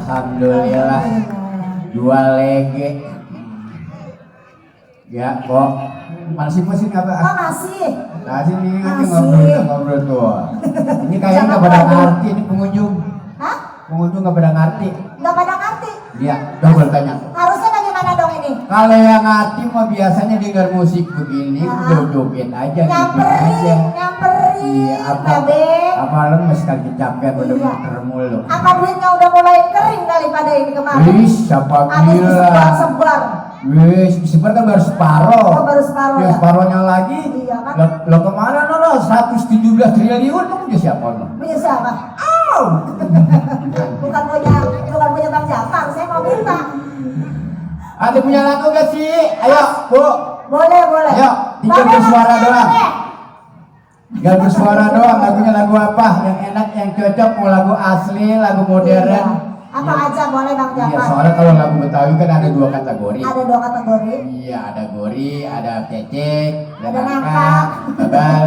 Alhamdulillah. Dua lege. Ya, kok masih nggak Pak? Oh masih. Masih nih Masih. ngobrol tuh. Ini kayaknya nggak pada ngerti ini pengunjung. Hah? Pengunjung nggak pada ngerti. Nggak pada ngerti. Iya, double tanya. Harusnya bagaimana dong ini? Kalau yang ngerti mah biasanya dengar musik begini, joget aja, gitu aja. Nyamperin. Iya, apa? Babe. Apa lu masih kaki capek pada Iya. muter mulu? Apa duitnya udah mulai kering kali pada ini kemarin? Wis, siapa Habis bilang? disebar-sebar. Wis, disebar kan baru separoh. Oh, baru separoh Ya, ya? separohnya lagi. Iya kan? Lo kemana lo? 117 triliun lo punya siapa lo? Punya siapa? Au! Bukan punya Bang Jafar, saya mau minta. Ada punya lagu gak sih? Ayo, Bu. Boleh. Ayo, tinggal Babe, bersuara Babe, doang. Babe. Tinggal bersuara doang. Lagunya lagu apa? Yang enak, yang cocok. Mau lagu asli, lagu modern. Iya. Apa Ya. aja boleh Bang Iya, Jafar? soalnya kalau lagu Betawi kan ada dua kategori. Ada 2 kategori. Iya, ada gori, ada cecek, Ada nangka, nangka. babal.